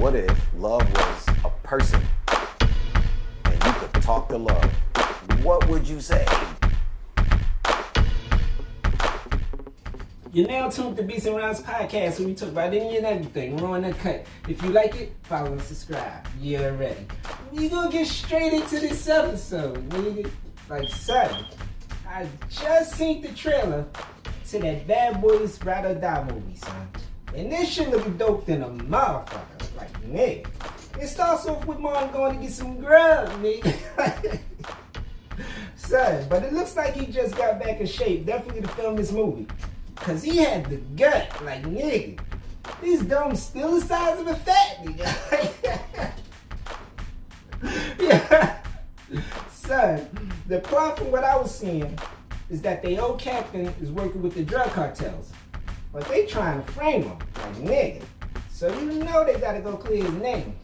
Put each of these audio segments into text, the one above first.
What if love was a person and you could talk to love? What would you say? You're now tuned to Beats and Rounds podcast, where we talk about any and everything, raw and uncut. If you like it, follow and subscribe. You're ready. We gonna get straight into this episode, nigga. Like, son, I just seen the trailer to that Bad Boys Ride or Die movie, son. And this shit looking dope than a motherfucker. Like, nigga. It starts off with mom going to get some grub, nigga. Son, but it looks like he just got back in shape, definitely to film this movie. Cause he had the gut, like, nigga. His dome's still the size of a fat nigga. Yeah. Son, the plot from what I was seeing is that the old captain is working with the drug cartels. But they trying to frame him, like, nigga. So you know they gotta go clear his name.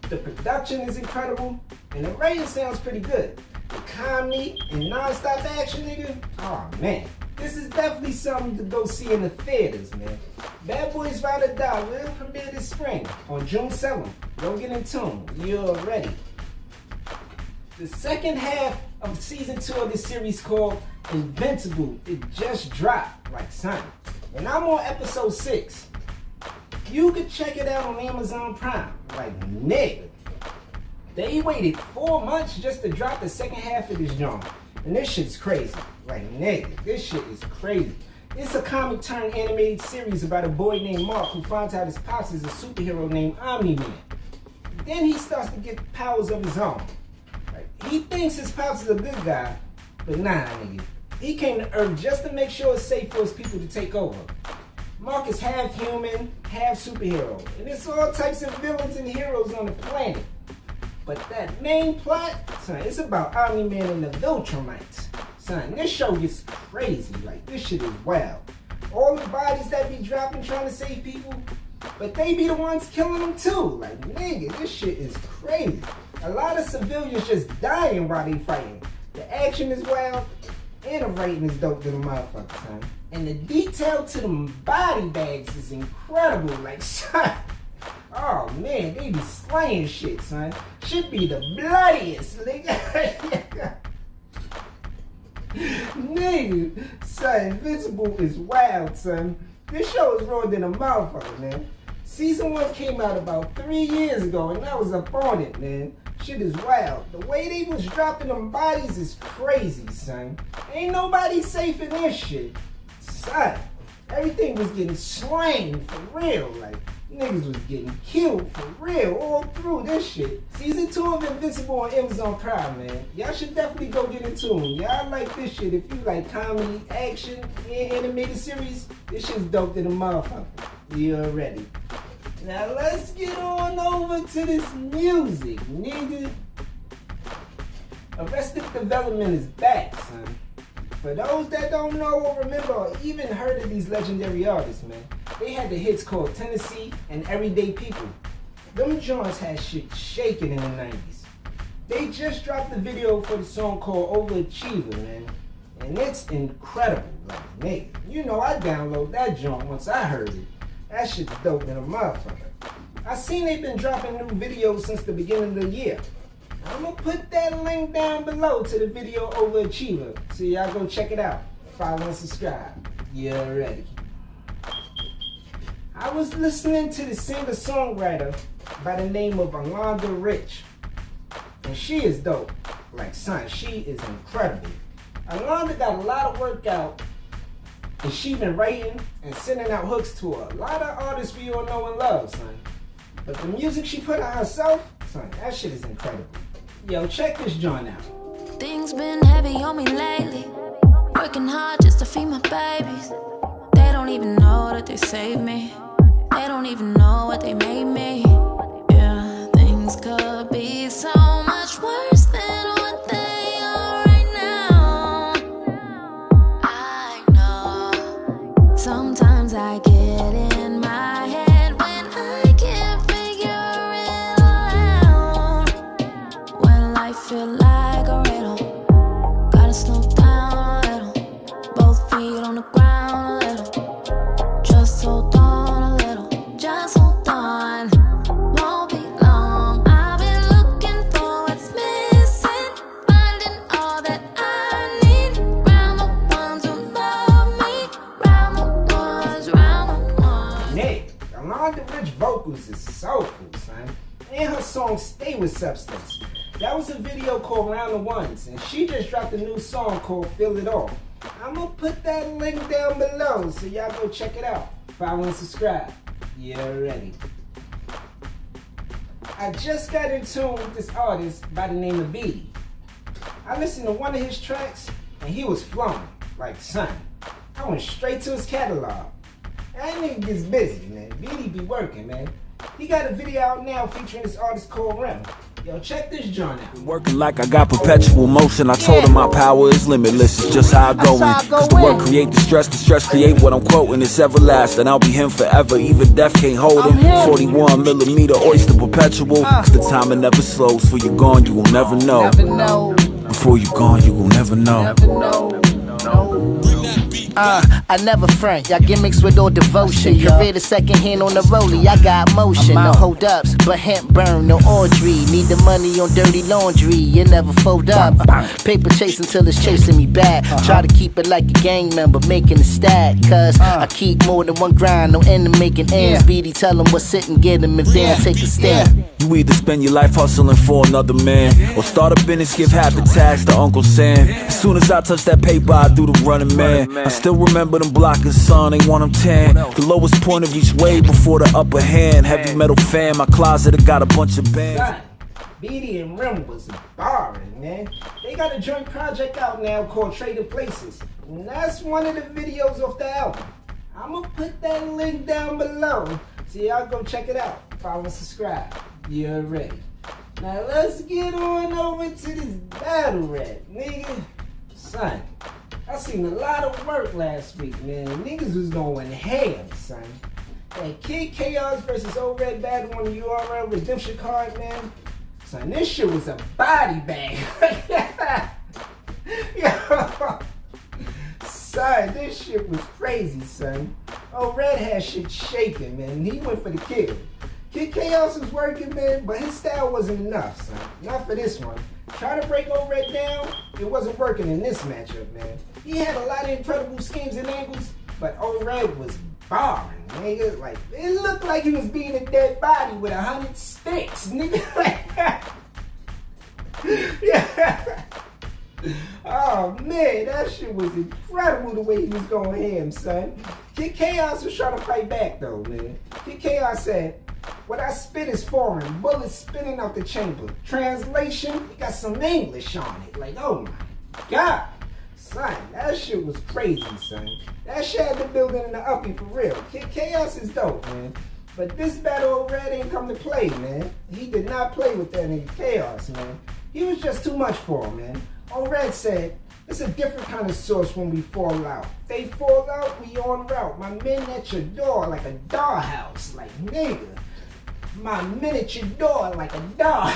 The production is incredible, and the rating sounds pretty good. The comedy and non-stop action, nigga, oh man. This is definitely something to go see in the theaters, man. Bad Boys Ride or Die will premiere this spring on June 7th. Don't get in tune. You're ready. The second half of season 2 of this series called Invincible, it just dropped, like, son. And I'm on episode 6. You could check it out on Amazon Prime. Like, nigga. They waited 4 months just to drop the second half of this joint. And this shit's crazy. Like, nigga, this shit is crazy. It's a comic turned animated series about a boy named Mark who finds out his pops is a superhero named Omni-Man. Then he starts to get powers of his own. Like, he thinks his pops is a good guy, but nah, nigga. He came to Earth just to make sure it's safe for his people to take over. Mark is half human, half superhero, and it's all types of villains and heroes on the planet. But that main plot, son, it's about Omni-Man and the Viltrumites. Son, this show gets crazy. Like, this shit is wild. All the bodies that be dropping trying to save people, but they be the ones killing them too. Like, nigga, this shit is crazy. A lot of civilians just dying while they fighting. The action is wild, and the writing is dope to the motherfucker, son. And the detail to them body bags is incredible. Like, son. Oh man, they be slaying shit, son. Should be the bloodiest, nigga. Nigga, son, Invincible is wild, son. This show is raw than a motherfucker, man. Season 1 came out about 3 years ago, and I was up on it, man. Shit is wild. The way they was dropping them bodies is crazy, son. Ain't nobody safe in this shit. Son, everything was getting slain for real, like. Niggas was getting killed for real all through this shit. Season 2 of Invincible on Amazon Prime, man. Y'all should definitely go get into them. Y'all like this shit. If you like comedy, action, and animated series, this shit's dope to the motherfucker. You're ready. Now let's get on over to this music, nigga. Arrested Development is back, son. For those that don't know or remember or even heard of these legendary artists, man, they had the hits called Tennessee and Everyday People. Them joints had shit shaking in the 90s. They just dropped the video for the song called Overachiever, man. And it's incredible. Like, nigga, you know I download that joint once I heard it. That shit's dope than a motherfucker. I seen they've been dropping new videos since the beginning of the year. I'm gonna put that link down below to the video Overachiever, so y'all go check it out. Follow and subscribe. You're ready. I was listening to the singer-songwriter by the name of Alonda Rich, and she is dope. Like, son, she is incredible. Alonda got a lot of work out, and she been writing and sending out hooks to a lot of artists we all know and love, son. But the music she put out herself, son, that shit is incredible. Yo, check this joint out. Things been heavy on me lately. Working hard just to feed my babies. They don't even know that they saved me. They don't even know what they made me. Yeah, things could be so much worse than what they are right now. I know. Sometimes I get in my head when I can't figure it out. When life feel like a riddle, gotta slow down a little. Both feet on the ground a little. Just hold on a little, just hold on. Alonda Rich vocals is soulful, son. And her song Stay With Substance. That was a video called Round the Ones, and she just dropped a new song called Feel It All. I'm gonna put that link down below so y'all go check it out. Follow and subscribe. Yeah, ready. I just got in tune with this artist by the name of Beddie. I listened to one of his tracks and he was flowing, like son. I went straight to his catalog. That nigga gets busy, man. Beddie be working, man. He got a video out now featuring this artist called Rim. Yo, check this joint out. Working like I got perpetual motion. I told him my power is limitless. It's just how I go in. Cause the work create the stress create what I'm quoting. It's everlasting. I'll be him forever. Even death can't hold him. 41 millimeter oyster perpetual. Cause the time it never slows. Before you're gone, you will never know. Before you're gone, you will never know. I never front, y'all gimmicks with all devotion. Career the second hand on the rollie, I got motion. No hold ups, but hemp burn, no Audrey. Need the money on dirty laundry, you never fold up. Paper chase until it's chasing me back. Try to keep it like a gang member, making a stat. Cause I keep more than one grind, no end to making ends. Beddie tell them what's it and get them if they don't take a stand. You either spend your life hustling for another man, or start a business, give half the tax to Uncle Sam. As soon as I touch that paper, I do the running man. I still remember them blockers, son, they want them tan. The lowest point of each wave before the upper hand. Heavy metal fan, my closet, I got a bunch of bands. Son, Beddie and Rim was barring, man. They got a joint project out now called Traded Places. And that's one of the videos off the album. I'ma put that link down below so y'all go check it out. Follow and subscribe. You're ready. Now let's get on over to this battle rap, nigga. Son, I seen a lot of work last week, man. Niggas was going ham, son. That Kid Chaos versus O-Red battle on the URL redemption card, man. Son, this shit was a body bag. Yo. Son, this shit was crazy, son. O-Red had shit shaking, man. He went for the kill. Kid Chaos was working, man, but his style wasn't enough, son. Not for this one. Trying to break O-Red down, it wasn't working in this matchup, man. He had a lot of incredible schemes and angles, but O-Red was barring, nigga. Like, it looked like he was being a dead body with 100 sticks, nigga. Yeah. Oh, man, that shit was incredible the way he was going ham, son. Kid Chaos was trying to fight back, though, man. Kid Chaos said, "What I spit is foreign, bullets spinning out the chamber." Translation, he got some English on it. Like, oh my God. Son, that shit was crazy, son. That shit had the building in the uppie for real. Kid Chaos is dope, man. But this battle O-Red ain't come to play, man. He did not play with that nigga Chaos, man. He was just too much for him, man. O-Red said, "It's a different kind of sauce when we fall out. They fall out, we on route. My men at your door like a dollhouse." Like, nigga. My men at your door like a dog.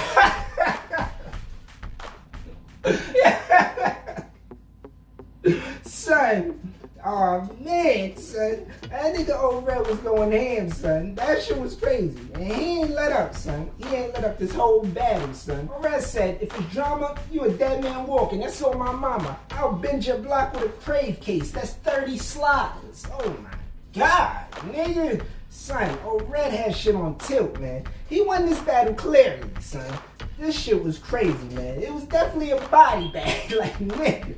Son, oh man, son. That nigga O-Red was going ham, son. That shit was crazy. And he ain't let up, son. He ain't let up this whole battle, son. O-Red said, "If it's drama, you a dead man walking. That's all my mama. I'll bend your block with a crave case. That's 30 sliders." Oh my God, nigga. Son, O-Red had shit on tilt, man. He won this battle clearly, son. This shit was crazy, man. It was definitely a body bag, like, nigga.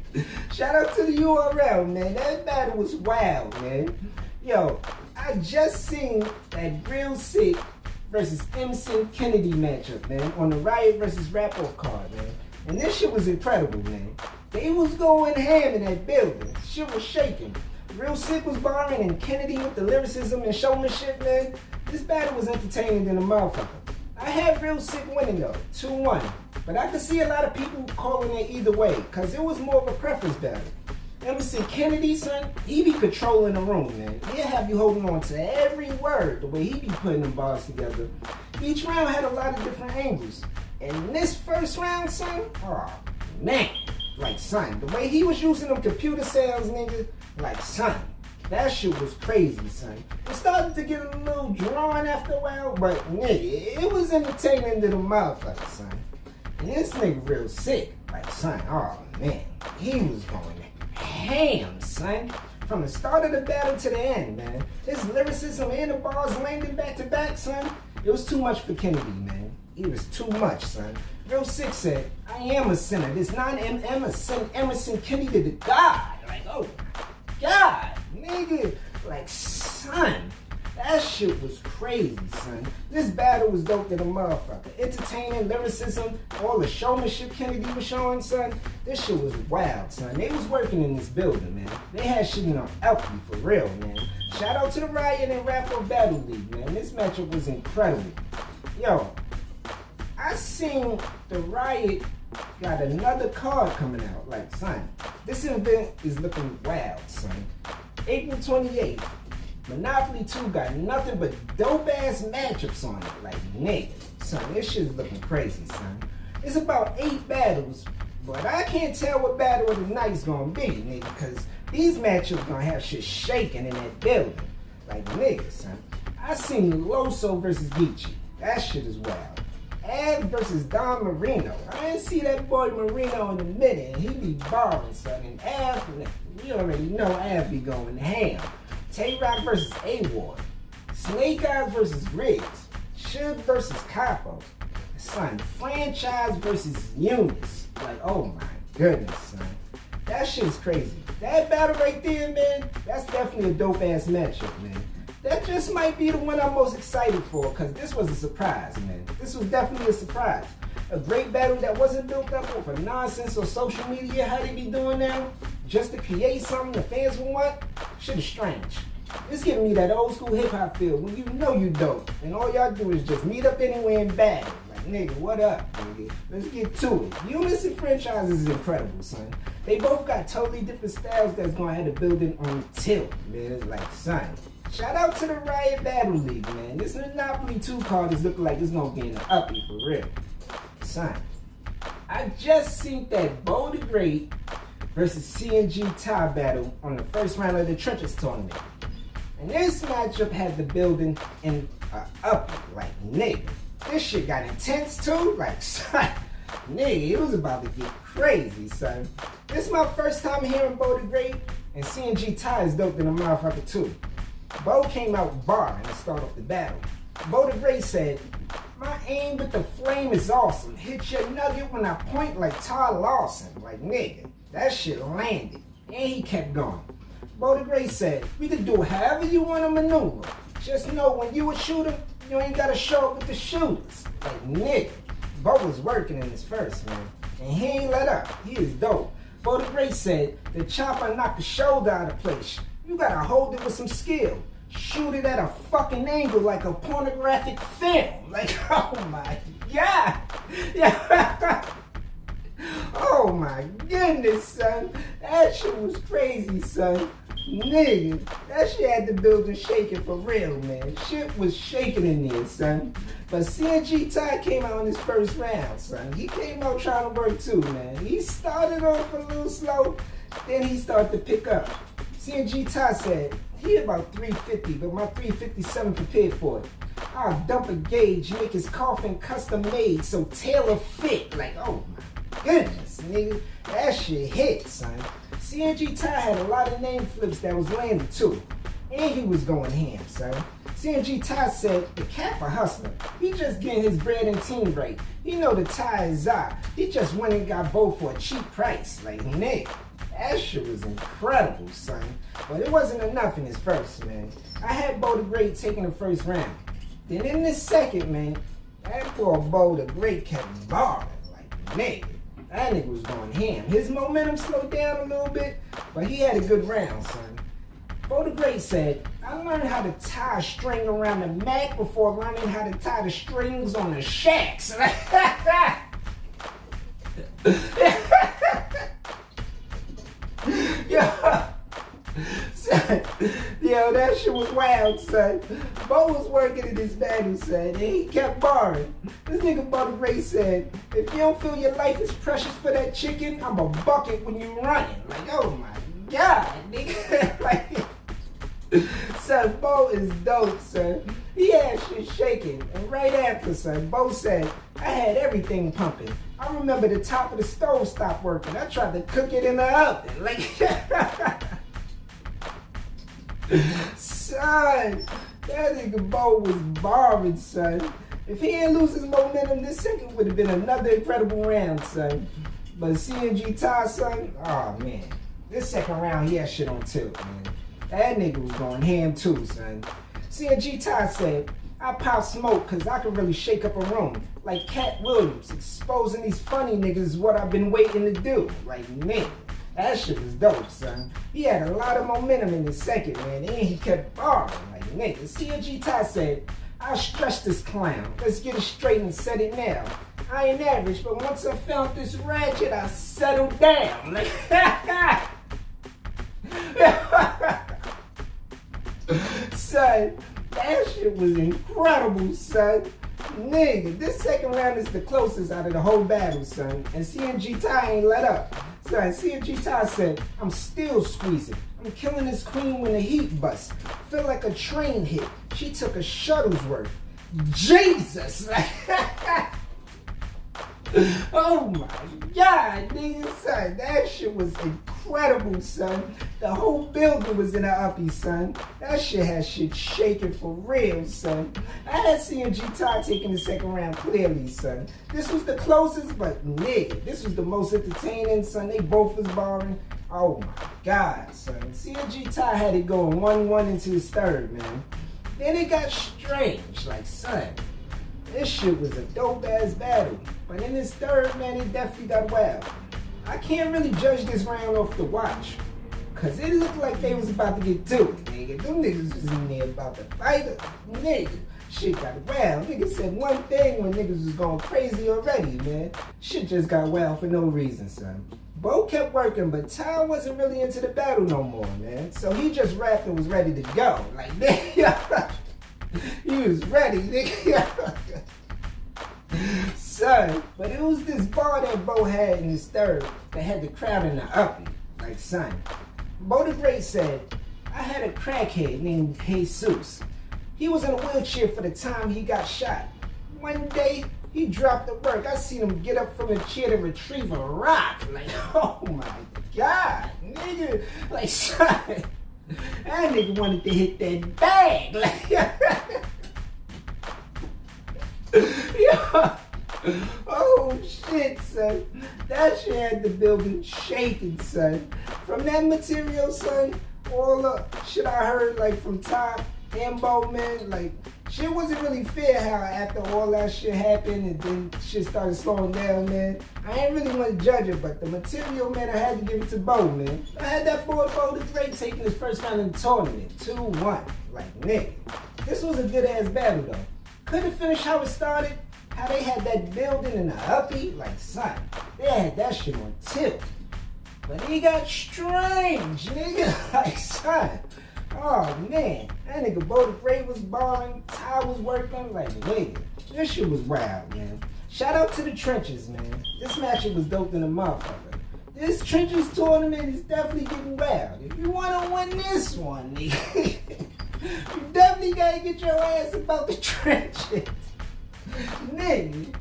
Shout out to the URL, man. That battle was wild, man. Yo, I just seen that Real Sick versus MC Kennedy matchup, man, on the Riot versus Rap Off card, man. And this shit was incredible, man. They was going ham in that building. Shit was shaking. Real Sick was barring, and Kennedy with the lyricism and showmanship, man. This battle was entertaining than a motherfucker. I had Real Sick winning though, 2-1. But I could see a lot of people calling it either way, cause it was more of a preference battle. MC Kennedy, son, he be controlling the room, man. He'll have you holding on to every word, the way he be putting them bars together. Each round had a lot of different angles. And this first round, son, oh man. Like, son, the way he was using them computer sounds, nigga, like, son, that shit was crazy, son. It started to get a little drawn after a while, but nigga, it was entertaining to the motherfucker, son. And this nigga Real Sick, like, son, oh man, he was going ham, son. from the start of the battle to the end, man. His lyricism and the bars landing back to back, son. It was too much for Kennedy, man. It was too much, son. Real Six said, I am a sinner. This Emerson Kennedy the God. Like, oh my God, nigga. Like, son. That shit was crazy, son. This battle was dope than a motherfucker. Entertaining, lyricism, all the showmanship Kennedy was showing, son. This shit was wild, son. They was working in this building, man. They had shit on LP for real, man. Shout out to the Riot and Rap Up Battle League, man. This matchup was incredible. Yo, I seen the Riot got another card coming out. Like, son, this event is looking wild, son. April 28th. Monopoly 2 got nothing but dope-ass matchups on it. Like, nigga, son, this shit's looking crazy, son. It's about 8 battles, but I can't tell what battle of the night's gonna be, nigga, because these matchups gonna have shit shaking in that building. Like, nigga, son. I seen Loso versus Geechee. That shit is wild. Av versus Don Marino. I didn't see that boy Marino in a minute, and he be barring, son. And Av, you already know Av be going ham. Tay-Rock versus A-Ward. Snake Eyes versus Riggs. Suge versus Capo. Son, Franchise versus Eunice. Like, oh my goodness, son. That shit's crazy. That battle right there, man, that's definitely a dope-ass matchup, man. That just might be the one I'm most excited for, because this was a surprise, man. This was definitely a surprise. A great battle that wasn't built up over nonsense or social media, how they be doing now, just to create something the fans will want. Shit is strange. It's giving me that old school hip hop feel when you know you dope, and all y'all do is just meet up anywhere and battle. Like, nigga, what up, nigga? Let's get to it. Eunice and Franchise is incredible, son. They both got totally different styles that's gonna have the building on tilt, man. Like, son. Shout out to the Riot Battle League, man. This Monopoly 2 card is looking like it's gonna be in the uppie for real. Son, I just seen that Bo the Great versus CNG tie battle on the first round of the Trenches tournament. And this matchup had the building in uppie, like, nigga. This shit got intense too, like, son. Nigga, it was about to get crazy, son. This is my first time hearing Bo the Great, and CNG tie is dope than a motherfucker too. Bo came out barring to start off the battle. Bo the Great said, my aim with the flame is awesome. Hit your nugget when I point like Todd Lawson. Like, nigga, that shit landed. And he kept going. Bo the Great said, we can do however you want to maneuver. Just know when you a shooter, you ain't got to show up with the shooters. Like, nigga, Bo was working in his first, man. And he ain't let up. He is dope. Bo the Great said, the chopper knocked the shoulder out of place. You gotta hold it with some skill. Shoot it at a fucking angle like a pornographic film. Like, oh my God. Yeah. Oh my goodness, son. That shit was crazy, son. Nigga, that shit had the building shaking for real, man. Shit was shaking in there, son. But CNG Ty came out in his first round, son. He came out trying to work too, man. He started off a little slow, then he started to pick up. CNG Ty said, he about 350, but my 357 prepared for it. I'll dump a gauge, make his coffin custom made, so tailor fit. Like, oh my goodness, nigga. That shit hit, son. CNG Ty had a lot of name flips that was landing too. And he was going ham, son. CNG Ty said, the cap a hustler. He just getting his bread and team right. He know the Ty is Zah. He just went and got both for a cheap price. Like, nigga. That shit was incredible, son. But it wasn't enough in his first, man. I had Bo the Great taking the first round. Then in the second, man, that poor Bo the Great kept barring. Like, nigga. That nigga was going ham. His momentum slowed down a little bit, but he had a good round, son. Bo the Great said, I learned how to tie a string around the Mac before learning how to tie the strings on the shacks. Son, yo, that shit was wild, son. Bo was working in this battle, son, and he kept barring. This nigga Bo the Great said, if you don't feel your life is precious for that chicken, I'm a bucket when you running. Like, oh my God, nigga. Like, son, Bo is dope, son. He had shit shaking, and right after, son, Bo said, I had everything pumping. I remember the top of the stove stopped working. I tried to cook it in the oven. Like, Son, that nigga Bo was barring, son. If he didn't lose his momentum, this second would have been another incredible round, son. But CNG Ty, son, oh man. This second round, he had shit on tilt, man. That nigga was going ham too, son. CNG Ty said, I pop smoke cause I can really shake up a room. Like Cat Williams, exposing these funny niggas is what I've been waiting to do. Like, man, that shit was dope, son. He had a lot of momentum in the second, man, and he kept barring. Like, nigga, CNG Ty said, I'll stretch this clown. Let's get it straight and set it now. I ain't average, but once I found this ratchet, I settled down. Son, that shit was incredible, son. Nigga, this second round is the closest out of the whole battle, son. And CNG Ty ain't let up. Son, CNG Ty said, I'm still squeezing. I'm killing this queen when the heat busts. Feel like a train hit. She took a shuttle's worth. Jesus! Oh my God, nigga, son. That shit was incredible, son. The whole building was in a uppie, son. That shit had shit shaking for real, son. I had CNG Ty taking the second round clearly, son. This was the closest, but nigga, this was the most entertaining, son. They both was barring. Oh my God, son. CNG Ty had it going 1-1 into his third, man. Then it got strange, like, son. This shit was a dope-ass battle. But in this third, man, it definitely got wild. I can't really judge this round off the watch. Cause it looked like they was about to get to it, nigga. Them niggas was in there about to fight it. Nigga, shit got wild. Niggas said one thing when niggas was going crazy already, man. Shit just got wild for no reason, son. Bo kept working, but Ty wasn't really into the battle no more, man. So he just rapped and was ready to go. Like, nigga, he was ready, nigga. Son, but it was this bar that Bo had in his third that had the crowd in the uppie. Like, son, Bo the Great said, I had a crackhead named Jesus. He was in a wheelchair for the time he got shot. One day, he dropped the work. I seen him get up from the chair to retrieve a rock. Like, oh my God, nigga. Like, son, that nigga wanted to hit that bag. Like, yeah. Oh shit, son. That shit had the building shaking, son. From that material, son, all the shit I heard, like, from Ty and Bo, man, like, shit wasn't really fair how after all that shit happened and then shit started slowing down, man. I ain't really want to judge it, but the material, man, I had to give it to Bo, man. I had that boy Bo the Great taking his first round in the tournament, 2-1. Like, nigga, this was a good-ass battle, though. Couldn't finish how it started. How they had that building in the uppie, like, son, they had that shit on tilt. But it got strange, nigga. Like, son, oh man, that nigga Bo the Great was balling, Ty was working, like, nigga, this shit was wild, man. Shout out to the Trenches, man. This matchup was dope than a motherfucker. This Trenches tournament is definitely getting wild. If you wanna win this one, nigga, you definitely gotta get your ass about the Trenches. Nigga,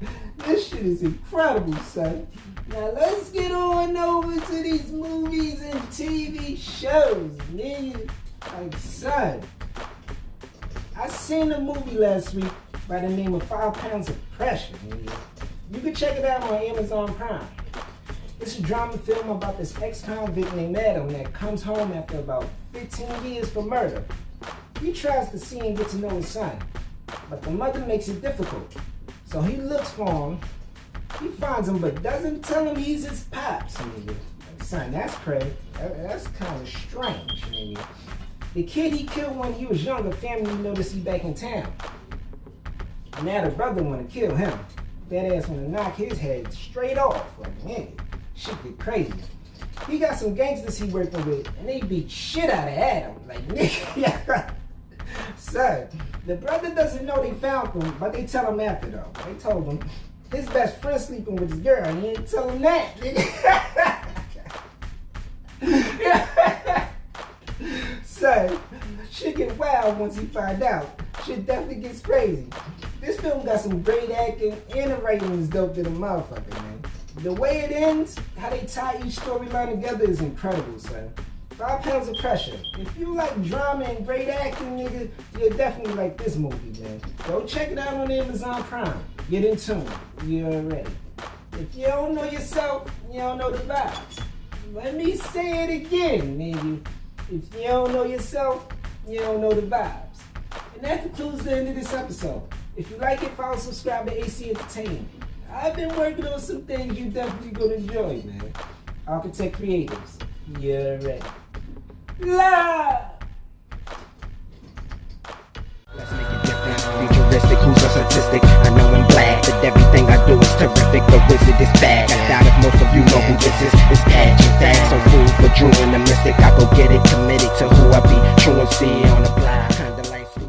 this shit is incredible, son. Now let's get on over to these movies and TV shows, nigga. Like, son, I seen a movie last week by the name of 5 Pounds of Pressure, nigga. You can check it out on Amazon Prime. It's a drama film about this ex-convict named Adam that comes home after about 15 years for murder. He tries to see and get to know his son, but the mother makes it difficult. So he looks for him, he finds him, but doesn't tell him he's his pops, nigga. Like, son, that's crazy. That's kind of strange, nigga. The kid he killed when he was younger, family noticed he back in town. Now the brother wanna kill him. That ass wanna knock his head straight off. Like, nigga, shit get crazy. He got some gangsters he working with, and they beat shit out of Adam. Like, nigga, son, the brother doesn't know they found him, but they tell him after, though. They told him his best friend sleeping with his girl, and he ain't tell him that, nigga. Son, shit get wild once he find out. Shit definitely gets crazy. This film got some great acting, and the writing is dope to the motherfucker, man. The way it ends, how they tie each storyline together is incredible, son. 5 Pounds of Pressure. If you like drama and great acting, nigga, you'll definitely like this movie, man. Go check it out on Amazon Prime. Get in tune. You're ready. If you don't know yourself, you don't know the vibes. Let me say it again, nigga. If you don't know yourself, you don't know the vibes. And that concludes the end of this episode. If you like it, follow, subscribe to AC Entertainment. I've been working on some things you definitely gonna enjoy, man. Architect Creatives, you're ready. Love! Let's make it different, futuristic, who's a statistic? I know I'm glad that everything I do is terrific. The wizard is bad. I doubt if most of you know who this is. It's Patch, in fact, so food for Drew and the mystic.